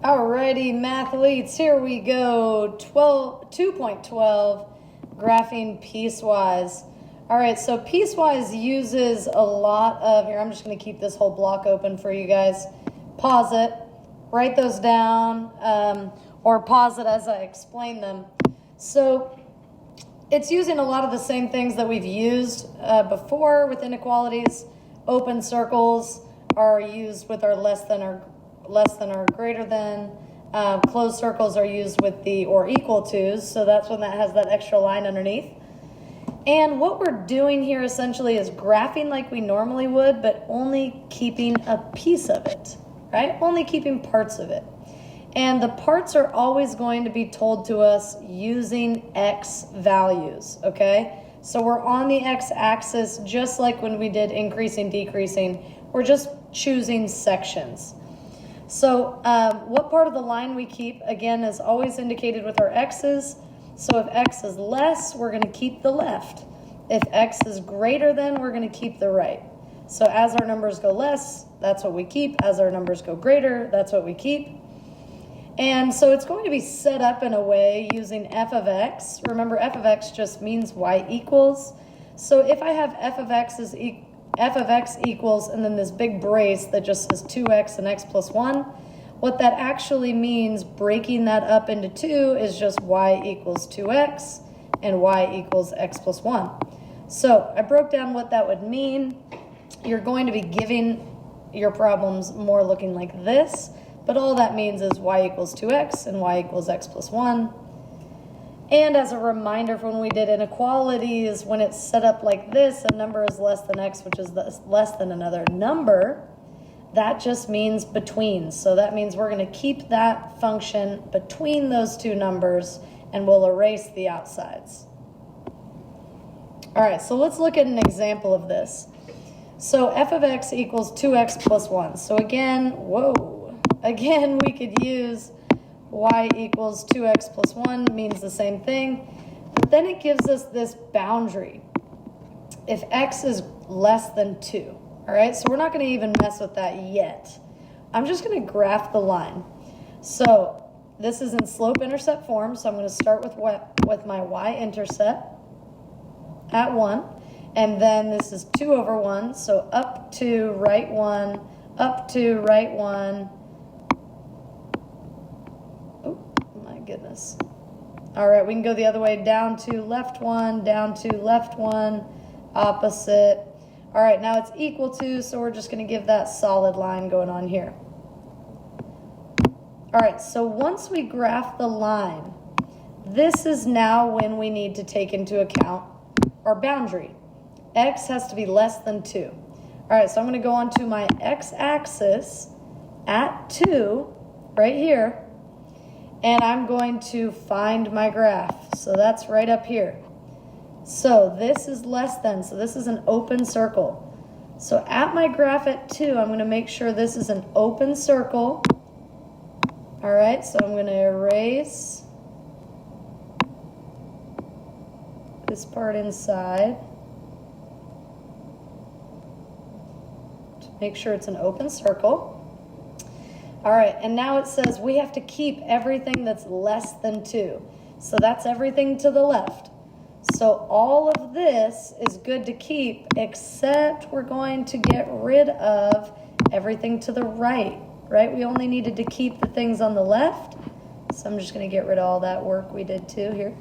Alrighty, mathletes, here we go. 2.12, graphing piecewise. Alright, so piecewise uses a lot of, here, I'm just going to keep this whole block open for you guys. Pause it, write those down, or pause it as I explain them. So it's using a lot of the same things that we've used before with inequalities. Open circles are used with our less than or greater than. Closed circles are used with the or equal to's, so that's when that has that extra line underneath. And what we're doing here essentially is graphing like we normally would, but only keeping a piece of it, right? Only keeping parts of it. And the parts are always going to be told to us using x values, okay? So we're on the x-axis just like when we did increasing, decreasing. We're just choosing sections. So what part of the line we keep, again, is always indicated with our x's. So if x is less, we're going to keep the left. If x is greater than, we're going to keep the right. So as our numbers go less, that's what we keep. As our numbers go greater, that's what we keep. And so it's going to be set up in a way using f of x. Remember, f of x just means y equals. So if I have f of x equals, and then this big brace that just says 2x and x plus 1, what that actually means, breaking that up into 2, is just y equals 2x and y equals x plus 1. So I broke down what that would mean. You're going to be giving your problems more looking like this, but all that means is y equals 2x and y equals x plus 1. And as a reminder from when we did inequalities, when it's set up like this, a number is less than x, which is less than another number, that just means between. So that means we're going to keep that function between those two numbers, and we'll erase the outsides. All right, so let's look at an example of this. So f of x equals 2x plus 1. So again, we could use y equals 2x plus 1 means the same thing, but then it gives us this boundary if x is less than 2. All right, so we're not going to even mess with that yet. I'm just going to graph the line. So this is in slope-intercept form, so I'm going to start with my y-intercept at 1, and then this is 2 over 1, so up to right 1, up to right 1. Goodness. All right, we can go the other way, down to left 1, down to left 1, opposite. All right, now it's equal to, so we're just going to give that solid line going on here. All right, so once we graph the line, this is now when we need to take into account our boundary. X has to be less than 2. All right, so I'm going to go onto my x-axis at 2 right here. And I'm going to find my graph. So that's right up here. So this is less than, so this is an open circle. So at my graph at 2, I'm going to make sure this is an open circle. All right, so I'm going to erase this part inside to make sure it's an open circle. All right, and now it says we have to keep everything that's less than 2. So that's everything to the left. So all of this is good to keep, except we're going to get rid of everything to the right, right? We only needed to keep the things on the left. So I'm just going to get rid of all that work we did too here.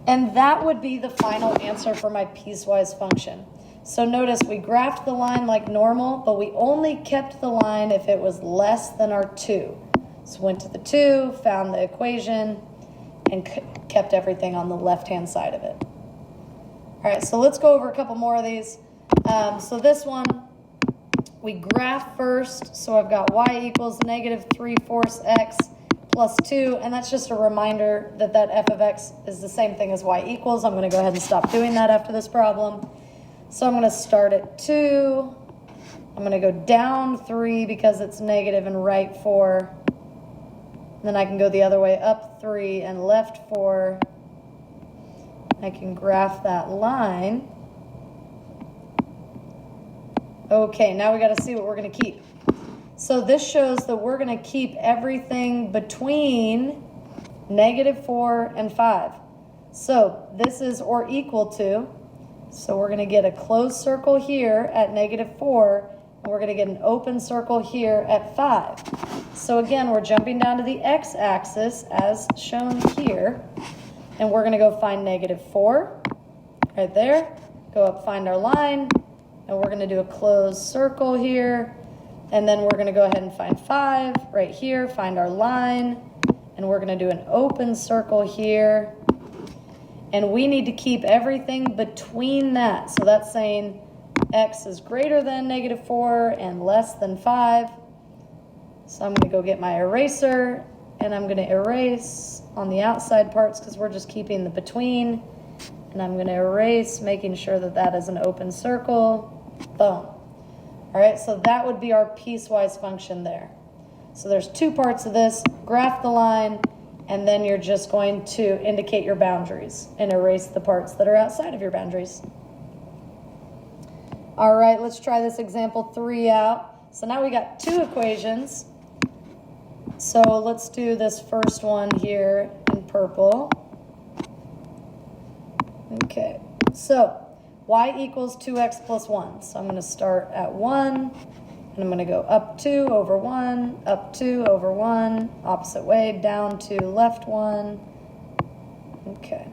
And that would be the final answer for my piecewise function. So notice we graphed the line like normal, but we only kept the line if it was less than our 2. So went to the 2, found the equation, and kept everything on the left-hand side of it. All right, so let's go over a couple more of these. So this one, we graph first. So I've got y equals negative 3/4 x plus 2, and that's just a reminder that that f of x is the same thing as y equals. I'm going to go ahead and stop doing that after this problem. So I'm going to start at 2. I'm going to go down 3 because it's negative and right 4. Then I can go the other way, up 3 and left 4. I can graph that line. Okay, now we got to see what we're going to keep. So this shows that we're going to keep everything between -4 and 5. So this is or equal to, so we're going to get a closed circle here at -4, and we're going to get an open circle here at 5. So again, we're jumping down to the x-axis as shown here, and we're going to go find -4 right there, go up, find our line, and we're going to do a closed circle here, and then we're going to go ahead and find 5 right here, find our line, and we're going to do an open circle here, and we need to keep everything between that. So that's saying x is greater than -4 and less than 5. So I'm going to go get my eraser, and I'm going to erase on the outside parts because we're just keeping the between, and I'm going to erase, making sure that that is an open circle. Boom. All right, so that would be our piecewise function there. So there's two parts of this: graph the line, and then you're just going to indicate your boundaries and erase the parts that are outside of your boundaries. All right, let's try this example 3 out. So now we got two equations. So let's do this first one here in purple. Okay, so y equals 2x plus 1. So I'm going to start at 1, and I'm going to go up 2 over 1, up 2 over 1, opposite way, down to left 1. Okay.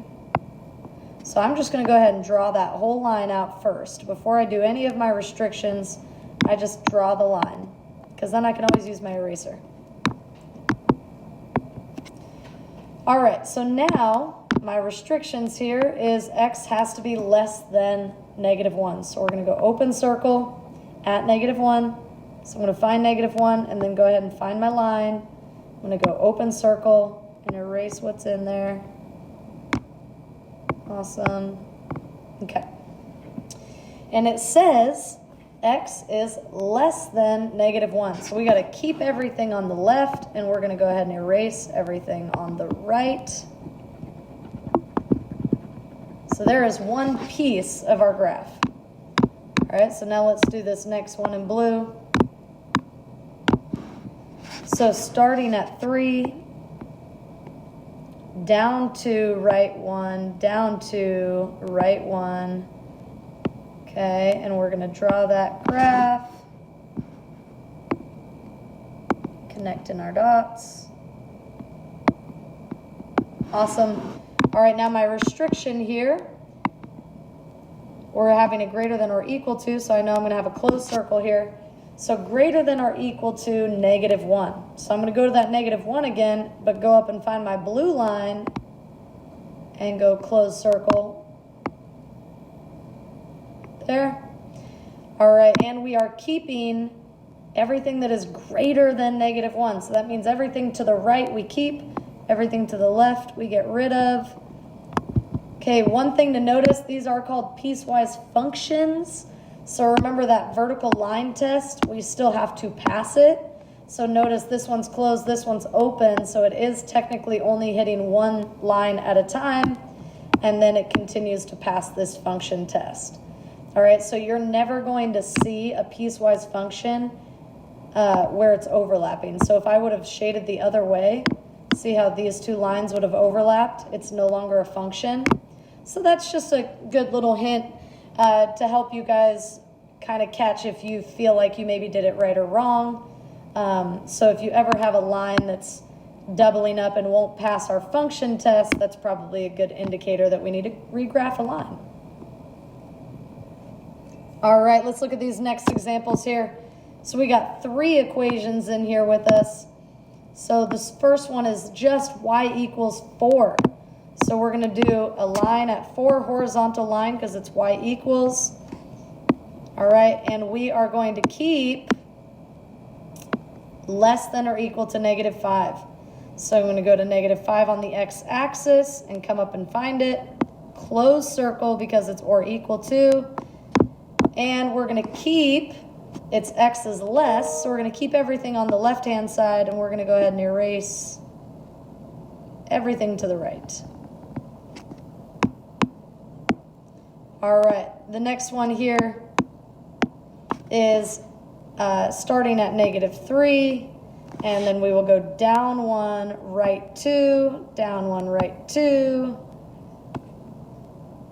So I'm just going to go ahead and draw that whole line out first. Before I do any of my restrictions, I just draw the line, because then I can always use my eraser. All right, so now my restrictions here is x has to be less than -1. So we're going to go open circle at -1. So I'm going to find -1 and then go ahead and find my line. I'm going to go open circle and erase what's in there. Awesome. Okay. And it says x is less than -1. So we got to keep everything on the left, and we're going to go ahead and erase everything on the right. So there is one piece of our graph. All right, so now let's do this next one in blue. So starting at 3, down to right 1, down to right 1. Okay, and we're going to draw that graph, connecting our dots. Awesome. All right, now my restriction here, we're having a greater than or equal to, so I know I'm going to have a closed circle here. So greater than or equal to -1. So I'm going to go to that -1 again, but go up and find my blue line and go closed circle. There. All right, and we are keeping everything that is greater than -1. So that means everything to the right we keep, everything to the left we get rid of. Okay, one thing to notice, these are called piecewise functions. So remember that vertical line test, we still have to pass it. So notice this one's closed, this one's open, so it is technically only hitting one line at a time, and then it continues to pass this function test. All right, so you're never going to see a piecewise function where it's overlapping. So if I would have shaded the other way, see how these two lines would have overlapped? It's no longer a function. So that's just a good little hint to help you guys kind of catch if you feel like you maybe did it right or wrong. So if you ever have a line that's doubling up and won't pass our function test, that's probably a good indicator that we need to regraph a line. All right, let's look at these next examples here. So we got 3 equations in here with us. So this first one is just y equals 4. So we're going to do a line at 4, horizontal line, because it's y equals. All right, and we are going to keep less than or equal to -5. So I'm going to go to -5 on the x-axis and come up and find it. Close circle because it's or equal to. And we're going to keep, its x is less, so we're going to keep everything on the left-hand side, and we're going to go ahead and erase everything to the right. All right, the next one here is starting at -3, and then we will go down 1, right 2, down 1, right 2,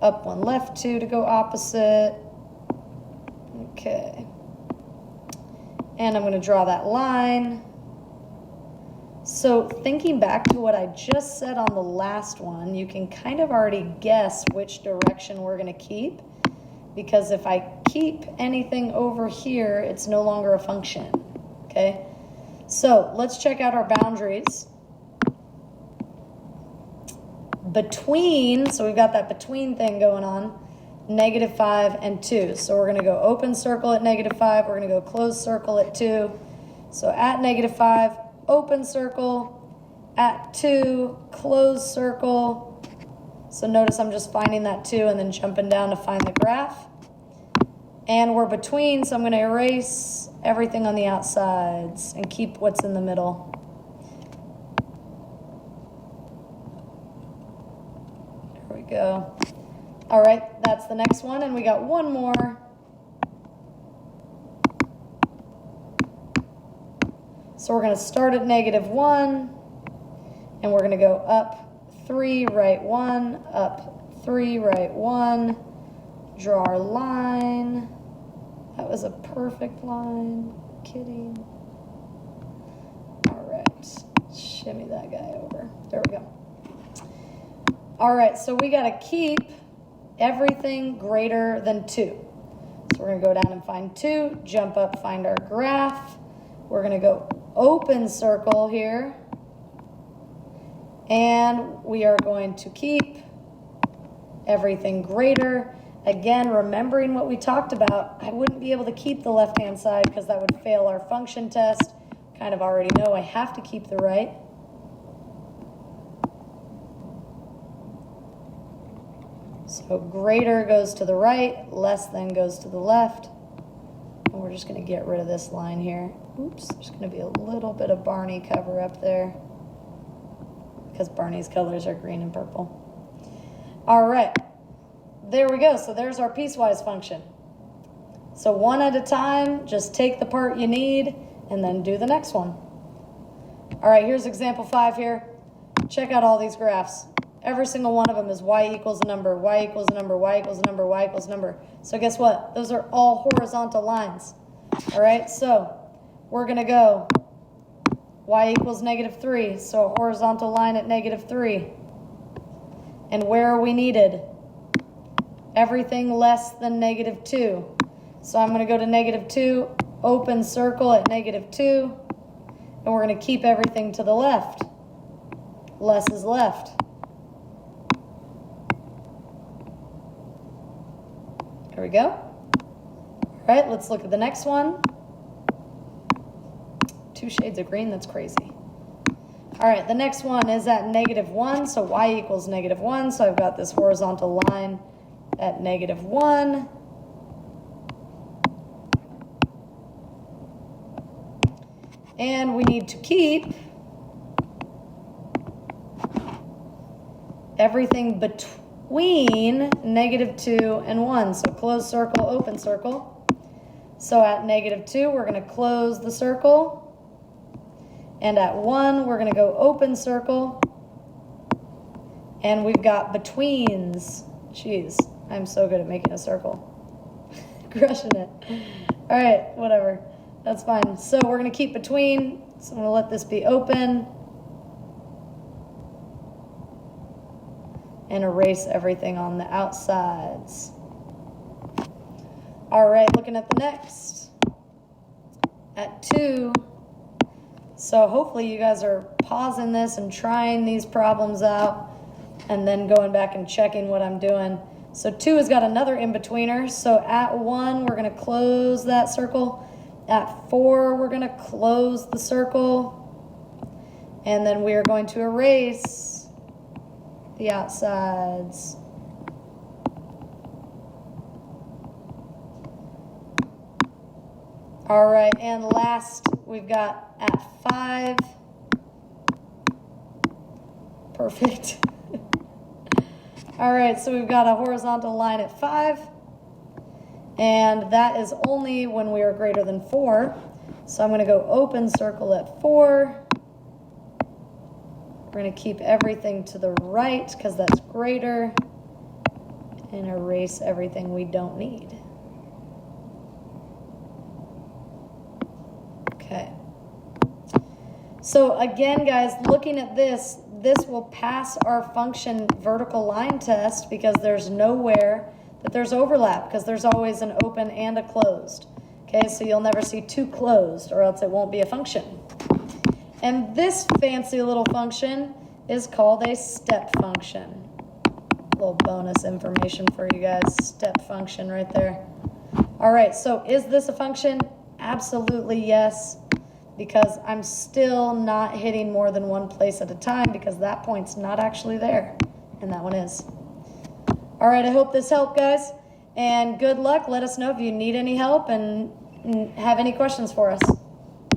up 1, left 2 to go opposite. Okay. And I'm going to draw that line. So thinking back to what I just said on the last one, you can kind of already guess which direction we're going to keep, because if I keep anything over here, it's no longer a function. Okay? So let's check out our boundaries. Between, so we've got that between thing going on, -5 and 2. So we're going to go open circle at -5. We're going to go closed circle at 2. So at -5, open circle. At 2, closed circle. So notice I'm just finding that 2 and then jumping down to find the graph. And we're between, so I'm going to erase everything on the outsides and keep what's in the middle. There we go. All right, that's the next one, and we got one more. So we're going to start at -1, and we're going to go up 3, right 1, up 3, right 1, draw our line. That was a perfect line. Kidding. All right, shimmy that guy over. There we go. All right, so we got to keep everything greater than 2. So we're going to go down and find 2, jump up, find our graph. We're going to go open circle here. And we are going to keep everything greater. Again, remembering what we talked about, I wouldn't be able to keep the left-hand side because that would fail our function test. Kind of already know I have to keep the right. So greater goes to the right, less than goes to the left. And we're just going to get rid of this line here. Oops, there's going to be a little bit of Barney cover up there because Barney's colors are green and purple. All right, there we go. So there's our piecewise function. So one at a time, just take the part you need and then do the next one. All right, here's example 5 here. Check out all these graphs. Every single one of them is y equals a number, y equals a number, y equals a number, y equals a number. So guess what? Those are all horizontal lines. All right, so we're going to go y equals -3, so a horizontal line at -3. And where are we needed? Everything less than -2. So I'm going to go to -2, open circle at -2, and we're going to keep everything to the left. Less is left. There we go. All right, let's look at the next one. 2 shades of green, that's crazy. All right, the next one is at -1, so y equals -1. So I've got this horizontal line at -1. And we need to keep everything between -2 and 1. So close circle, open circle. So at -2, we're going to close the circle. And at 1, we're going to go open circle. And we've got betweens. Jeez, I'm so good at making a circle. Crushing it. All right, whatever. That's fine. So we're going to keep between. So I'm going to let this be open. And erase everything on the outsides. All right, looking at the next. At 2. So hopefully you guys are pausing this and trying these problems out and then going back and checking what I'm doing. So 2 has got another in-betweener. So at 1, we're going to close that circle. At 4, we're going to close the circle. And then we are going to erase the outsides. All right, and last we've got at 5. Perfect. All right, so we've got a horizontal line at 5. And that is only when we are greater than 4. So I'm going to go open circle at 4. We're going to keep everything to the right because that's greater, and erase everything we don't need. Okay. So again, guys, looking at this, this will pass our function vertical line test because there's nowhere that there's overlap, because there's always an open and a closed. Okay, so you'll never see two closed, or else it won't be a function. And this fancy little function is called a step function. A little bonus information for you guys, step function right there. All right, so is this a function? Absolutely yes, because I'm still not hitting more than one place at a time because that point's not actually there, and that one is. All right, I hope this helped, guys, and good luck. Let us know if you need any help and have any questions for us.